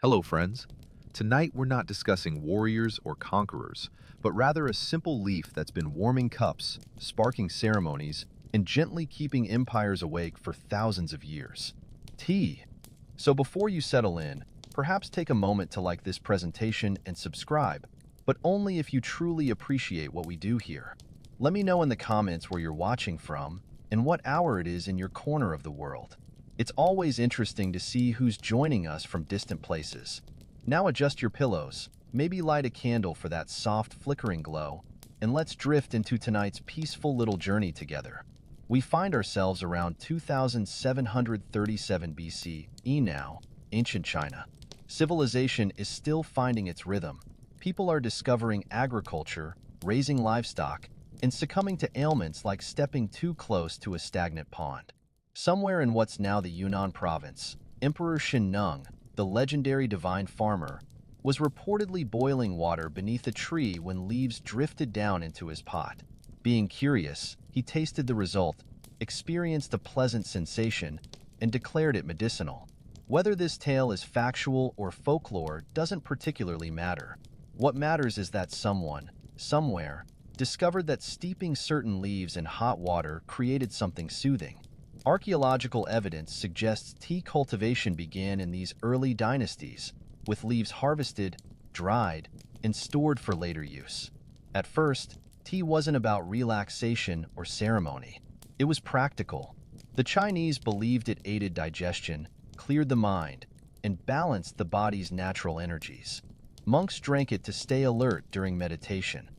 Hello, friends. Tonight we're not discussing warriors or conquerors, but rather a simple leaf that's been warming cups, sparking ceremonies, and gently keeping empires awake for thousands of years. Tea. So before you settle in, perhaps take a moment to like this presentation and subscribe, but only if you truly appreciate what we do here. Let me know in the comments where you're watching from and what hour it is in your corner of the world. It's always interesting to see who's joining us from distant places. Now adjust your pillows, maybe light a candle for that soft flickering glow, and let's drift into tonight's peaceful little journey together. We find ourselves around 2737 BCE now, ancient China. Civilization is still finding its rhythm. People are discovering agriculture, raising livestock, and succumbing to ailments like stepping too close to a stagnant pond. Somewhere in what's now the Yunnan province, Emperor Shen Nung, the legendary divine farmer, was reportedly boiling water beneath a tree when leaves drifted down into his pot. Being curious, he tasted the result, experienced a pleasant sensation, and declared it medicinal. Whether this tale is factual or folklore doesn't particularly matter. What matters is that someone, somewhere, discovered that steeping certain leaves in hot water created something soothing. Archaeological evidence suggests tea cultivation began in these early dynasties, with leaves harvested, dried, and stored for later use. At first, tea wasn't about relaxation or ceremony. It was practical. The Chinese believed it aided digestion, cleared the mind, and balanced the body's natural energies. Monks drank it to stay alert during meditation.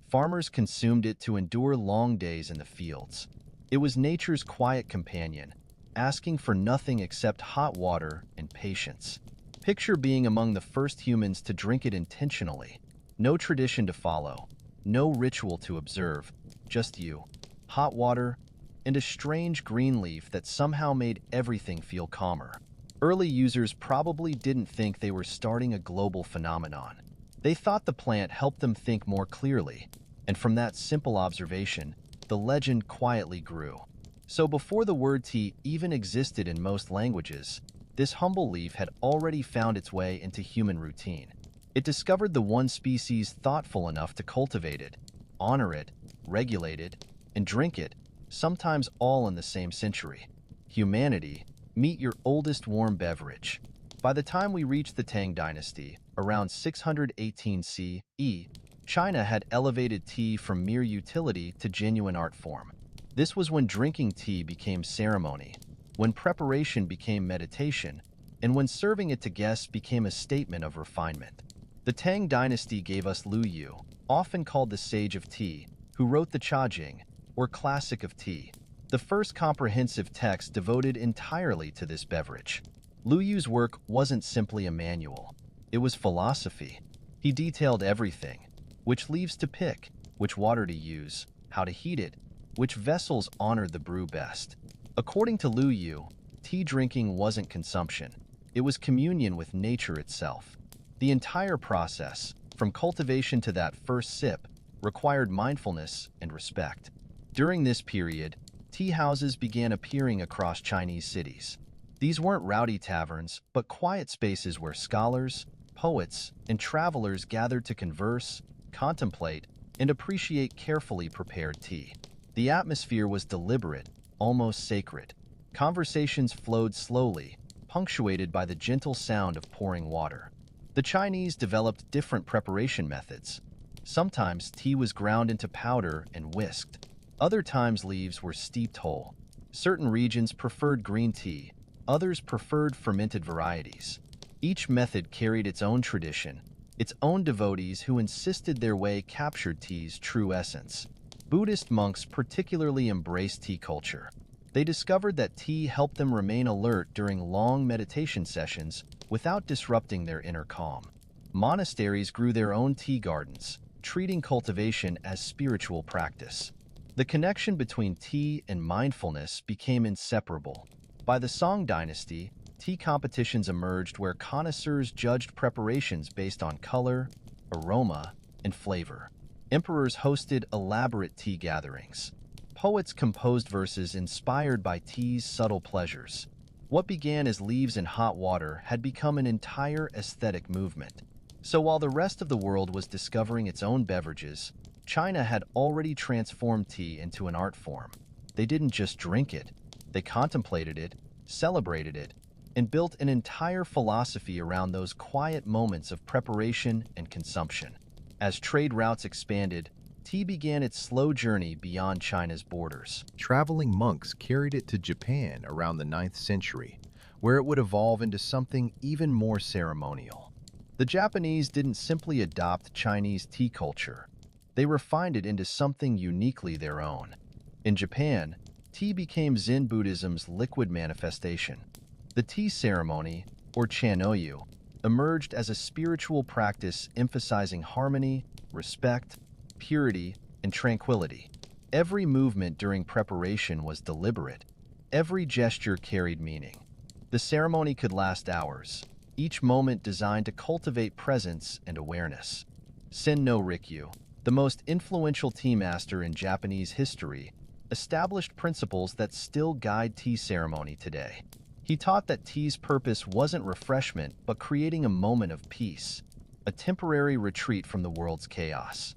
Farmers consumed it to endure long days in the fields. It was nature's quiet companion, asking for nothing except hot water and patience. Picture being among the first humans to drink it intentionally. No tradition to follow, no ritual to observe, just you, hot water, and a strange green leaf that somehow made everything feel calmer. Early users probably didn't think they were starting a global phenomenon. They thought the plant helped them think more clearly, and from that simple observation, the legend quietly grew. So before the word tea even existed in most languages, this humble leaf had already found its way into human routine. It discovered the one species thoughtful enough to cultivate it, honor it, regulate it, and drink it, sometimes all in the same century. Humanity, meet your oldest warm beverage. By the time we reached the Tang Dynasty, around 618 CE, China had elevated tea from mere utility to genuine art form. This was when drinking tea became ceremony, when preparation became meditation, and when serving it to guests became a statement of refinement. The Tang Dynasty gave us Lu Yu, often called the Sage of Tea, who wrote the Chajing, or Classic of Tea, the first comprehensive text devoted entirely to this beverage. Lu Yu's work wasn't simply a manual. It was philosophy. He detailed everything: which leaves to pick, which water to use, how to heat it, which vessels honored the brew best. According to Lu Yu, tea drinking wasn't consumption. It was communion with nature itself. The entire process, from cultivation to that first sip, required mindfulness and respect. During this period, tea houses began appearing across Chinese cities. These weren't rowdy taverns, but quiet spaces where scholars, poets, and travelers gathered to converse, contemplate, and appreciate carefully prepared tea. The atmosphere was deliberate, almost sacred. Conversations flowed slowly, punctuated by the gentle sound of pouring water. The Chinese developed different preparation methods. Sometimes tea was ground into powder and whisked. Other times leaves were steeped whole. Certain regions preferred green tea, others preferred fermented varieties. Each method carried its own tradition, its own devotees who insisted their way captured tea's true essence. Buddhist monks particularly embraced tea culture. They discovered that tea helped them remain alert during long meditation sessions without disrupting their inner calm. Monasteries grew their own tea gardens, treating cultivation as spiritual practice. The connection between tea and mindfulness became inseparable. By the Song Dynasty, tea competitions emerged where connoisseurs judged preparations based on color, aroma, and flavor. Emperors hosted elaborate tea gatherings. Poets composed verses inspired by tea's subtle pleasures. What began as leaves and hot water had become an entire aesthetic movement. So while the rest of the world was discovering its own beverages, China had already transformed tea into an art form. They didn't just drink it, they contemplated it, celebrated it, and built an entire philosophy around those quiet moments of preparation and consumption. As trade routes expanded, tea began its slow journey beyond China's borders. Traveling monks carried it to Japan around the 9th century, where it would evolve into something even more ceremonial. The Japanese didn't simply adopt Chinese tea culture, they refined it into something uniquely their own. In Japan, tea became Zen Buddhism's liquid manifestation. The tea ceremony, or chanoyu, emerged as a spiritual practice emphasizing harmony, respect, purity, and tranquility. Every movement during preparation was deliberate. Every gesture carried meaning. The ceremony could last hours, each moment designed to cultivate presence and awareness. Shen Nung, the most influential tea master in Japanese history, established principles that still guide tea ceremony today. He taught that tea's purpose wasn't refreshment but creating a moment of peace, a temporary retreat from the world's chaos.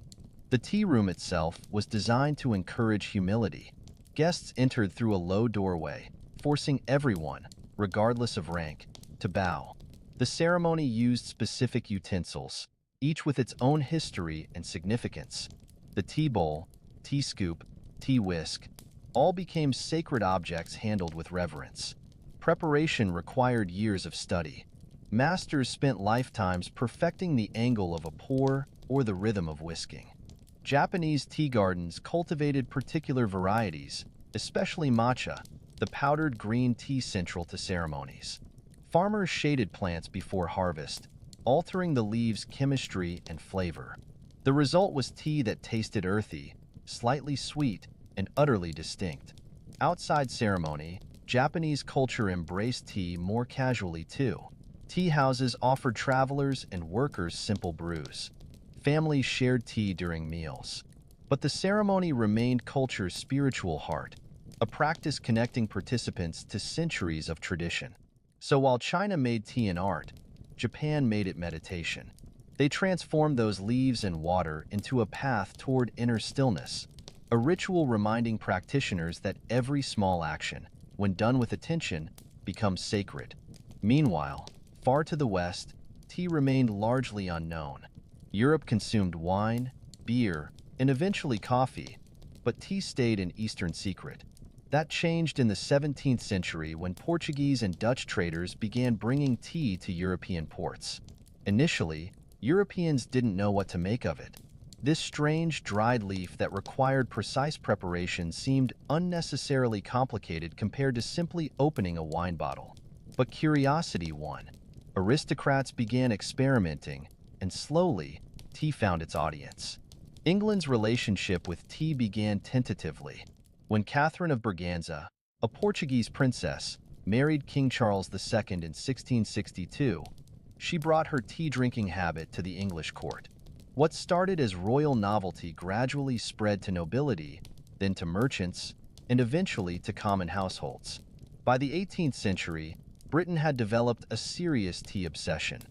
The tea room itself was designed to encourage humility. Guests entered through a low doorway, forcing everyone, regardless of rank, to bow. The ceremony used specific utensils, each with its own history and significance. The tea bowl, tea scoop, tea whisk, all became sacred objects handled with reverence. Preparation required years of study. Masters spent lifetimes perfecting the angle of a pour or the rhythm of whisking. Japanese tea gardens cultivated particular varieties, especially matcha, the powdered green tea central to ceremonies. Farmers shaded plants before harvest, altering the leaves' chemistry and flavor. The result was tea that tasted earthy, slightly sweet, and utterly distinct. Outside ceremony, Japanese culture embraced tea more casually too. Tea houses offered travelers and workers simple brews. Families shared tea during meals. But the ceremony remained culture's spiritual heart, a practice connecting participants to centuries of tradition. So while China made tea an art, Japan made it meditation. They transformed those leaves and water into a path toward inner stillness, a ritual reminding practitioners that every small action, when done with attention, becomes sacred. Meanwhile, far to the west, tea remained largely unknown. Europe consumed wine, beer, and eventually coffee, but tea stayed an Eastern secret. That changed in the 17th century when Portuguese and Dutch traders began bringing tea to European ports. Initially, Europeans didn't know what to make of it. This strange, dried leaf that required precise preparation seemed unnecessarily complicated compared to simply opening a wine bottle. But curiosity won. Aristocrats began experimenting, and slowly, tea found its audience. England's relationship with tea began tentatively. When Catherine of Braganza, a Portuguese princess, married King Charles II in 1662, she brought her tea-drinking habit to the English court. What started as royal novelty gradually spread to nobility, then to merchants, and eventually to common households. By the 18th century, Britain had developed a serious tea obsession.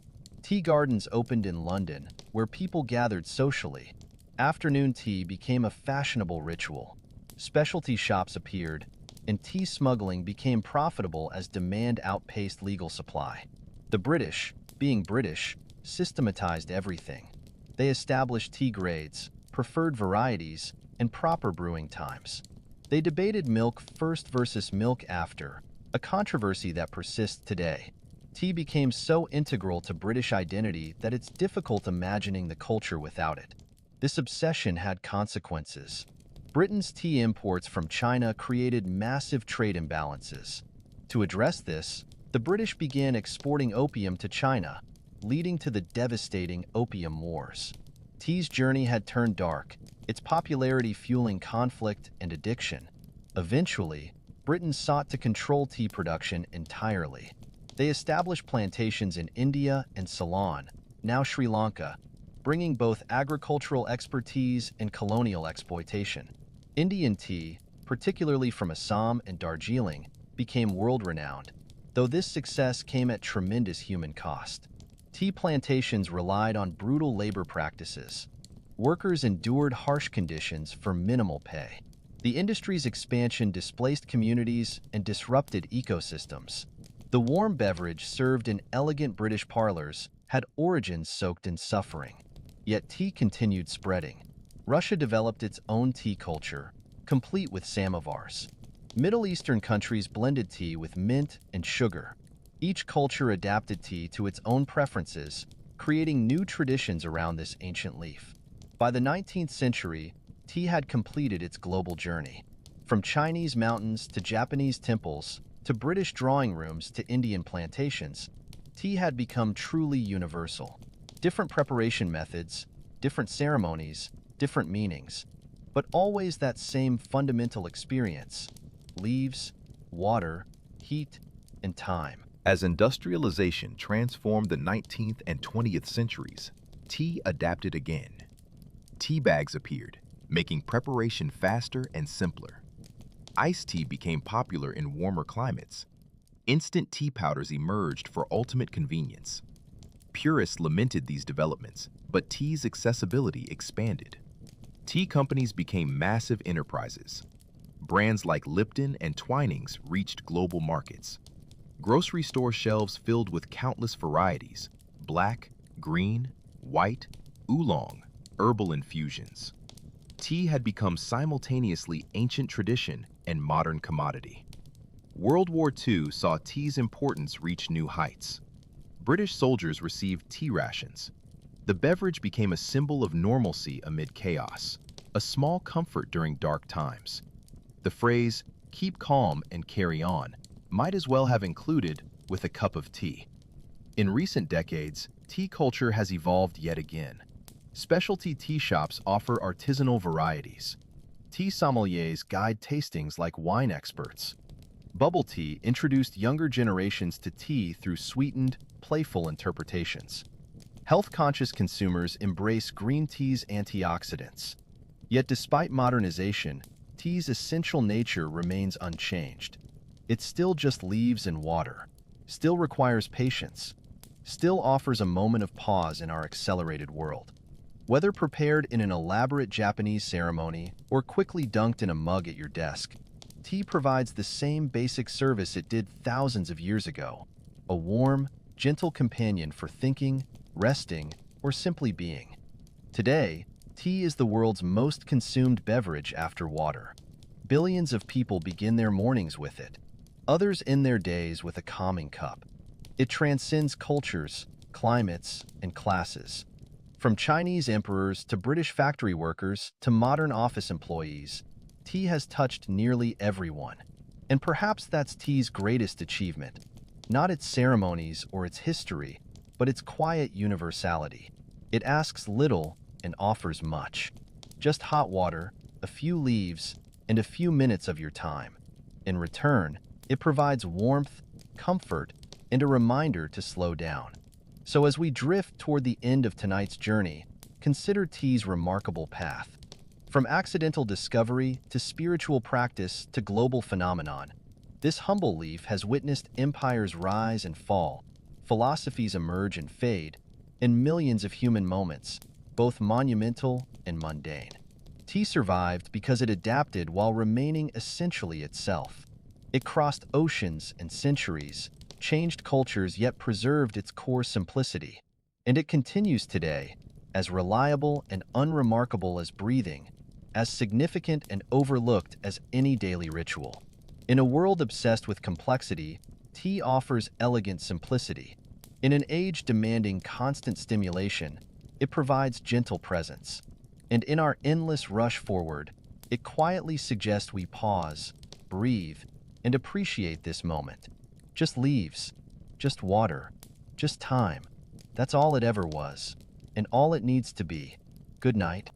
Tea gardens opened in London, where people gathered socially. Afternoon tea became a fashionable ritual. Specialty shops appeared, and tea smuggling became profitable as demand outpaced legal supply. The British, being British, systematized everything. They established tea grades, preferred varieties, and proper brewing times. They debated milk first versus milk after, a controversy that persists today. Tea became so integral to British identity that it's difficult imagining the culture without it. This obsession had consequences. Britain's tea imports from China created massive trade imbalances. To address this, the British began exporting opium to China, leading to the devastating Opium Wars. Tea's journey had turned dark, its popularity fueling conflict and addiction. Eventually, Britain sought to control tea production entirely. They established plantations in India and Ceylon, now Sri Lanka, bringing both agricultural expertise and colonial exploitation. Indian tea, particularly from Assam and Darjeeling, became world-renowned, though though this success came at tremendous human cost. Tea plantations relied on brutal labor practices. Workers endured harsh conditions for minimal pay. The industry's expansion displaced communities and disrupted ecosystems. The warm beverage served in elegant British parlors had origins soaked in suffering. Yet tea continued spreading. Russia developed its own tea culture, complete with samovars. Middle Eastern countries blended tea with mint and sugar. Each culture adapted tea to its own preferences, creating new traditions around this ancient leaf. By the 19th century, tea had completed its global journey. From Chinese mountains to Japanese temples, to British drawing rooms to Indian plantations, tea had become truly universal. Different preparation methods, different ceremonies, different meanings, but always that same fundamental experience: leaves, water, heat, and time. As industrialization transformed the 19th and 20th centuries, tea adapted again. Tea bags appeared, making preparation faster and simpler. Iced tea became popular in warmer climates. Instant tea powders emerged for ultimate convenience. Purists lamented these developments, but tea's accessibility expanded. Tea companies became massive enterprises. Brands like Lipton and Twinings reached global markets. Grocery store shelves filled with countless varieties: black, green, white, oolong, herbal infusions. Tea had become simultaneously ancient tradition and modern commodity. World War II saw tea's importance reach new heights. British soldiers received tea rations. The beverage became a symbol of normalcy amid chaos, a small comfort during dark times. The phrase, "keep calm and carry on," might as well have included "with a cup of tea." In recent decades, tea culture has evolved yet again. Specialty tea shops offer artisanal varieties. Tea sommeliers guide tastings like wine experts. Bubble tea introduced younger generations to tea through sweetened, playful interpretations. Health-conscious consumers embrace green tea's antioxidants. Yet despite modernization, tea's essential nature remains unchanged. It's still just leaves and water, still requires patience, still offers a moment of pause in our accelerated world. Whether prepared in an elaborate Japanese ceremony or quickly dunked in a mug at your desk, tea provides the same basic service it did thousands of years ago: a warm, gentle companion for thinking, resting, or simply being. Today, tea is the world's most consumed beverage after water. Billions of people begin their mornings with it. Others end their days with a calming cup. It transcends cultures, climates, and classes. From Chinese emperors to British factory workers to modern office employees, tea has touched nearly everyone. And perhaps that's tea's greatest achievement. Not its ceremonies or its history, but its quiet universality. It asks little and offers much. Just hot water, a few leaves, and a few minutes of your time. In return, it provides warmth, comfort, and a reminder to slow down. So as we drift toward the end of tonight's journey, consider tea's remarkable path. From accidental discovery to spiritual practice to global phenomenon, this humble leaf has witnessed empires rise and fall, philosophies emerge and fade, and millions of human moments, both monumental and mundane. Tea survived because it adapted while remaining essentially itself. It crossed oceans and centuries, changed cultures yet preserved its core simplicity. And it continues today, as reliable and unremarkable as breathing, as significant and overlooked as any daily ritual. In a world obsessed with complexity, tea offers elegant simplicity. In an age demanding constant stimulation, it provides gentle presence. And in our endless rush forward, it quietly suggests we pause, breathe, and appreciate this moment. Just leaves, just water, just time. That's all it ever was, and all it needs to be. Good night.